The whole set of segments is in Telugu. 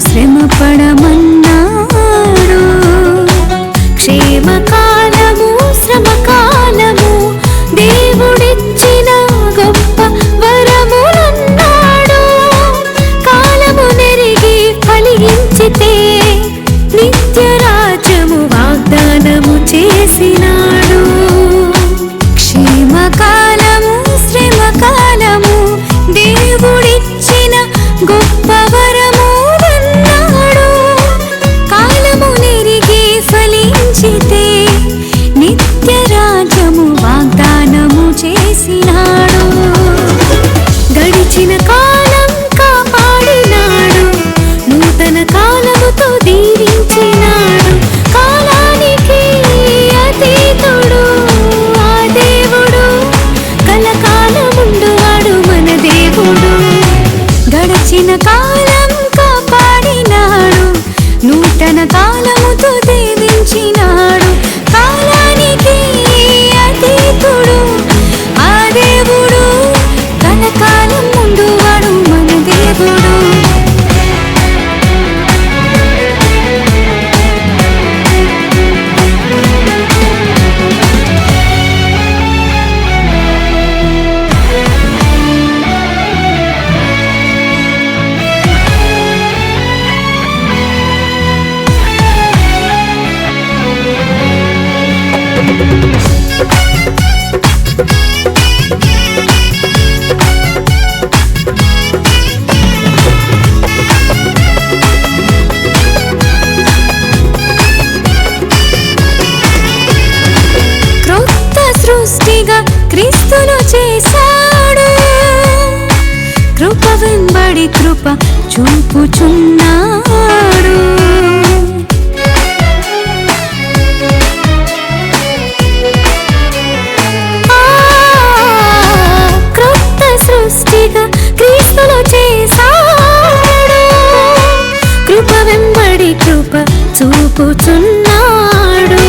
శ్రమపడమన్నాడు. క్షేమకాలము శ్రమకాలము దేవుడిచ్చిన గొప్ప వరములన్నాడు. కాలము నెరిగి ఫలించితే నిత్య రాజ్యము వాగ్దానము చేసినాడు. క్షేమకాలము శ్రమకాలము దేవుడిచ్చిన గొప్ప వరములన్నాడు. కాలము నెరిగి ఫలించితే నిత్య రాజ్యము వాగ్దానము చేసినాడు. గడిచిన కాలం కాపాడినాడు, నూతన కాలముతో దీవించినాడు. కాలానికి అతీతుడు ఆ దేవుడు, కలకాలముండువాడు మన దేవుడు. గడిచిన కాలం కాపాడినాడు, నూతన కాలముతో దీవించినాడు. కాలానికి అతీతుడు ఆ దేవుడు, కలకాలం ముందువాడు మన దేవుడు. క్రొత్త సృష్టిగా క్రీస్తును చేశాడు. కృప వెంబడి కృప చూపుచున్నాడు. క్రొత్త సృష్టిగా క్రీస్తును చేశాడు. కృప వెంబడి కృప చూపుచున్నాడు.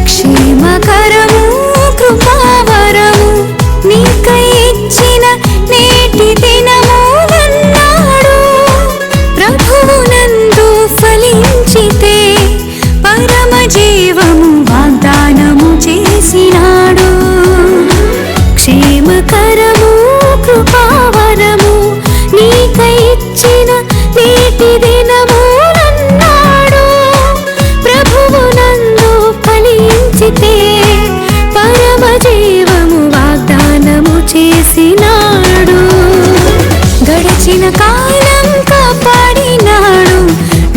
క్షేమకరము కృపావరము నీకై ఇచ్చిన నేటి దినములన్నాడు. ప్రభువునందు ఫలించితే పరమ జీవము వాగ్దానము చేసినాడు. క్షేమకరము కృపావరము నీకై ఇచ్చిన నేటి దినములన్నాడు. ప్రభువునందు ఫలించితే పరమ జీవము వాగ్దానము చేసినాడు. గడిచిన కాలం కాపాడినాడు,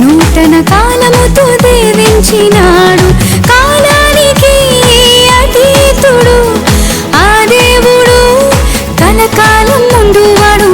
నూతన కాలముతో దీవించినాడు. కాలానికి అతీతుడు ఆ దేవుడు, కలకాలం ముందువాడు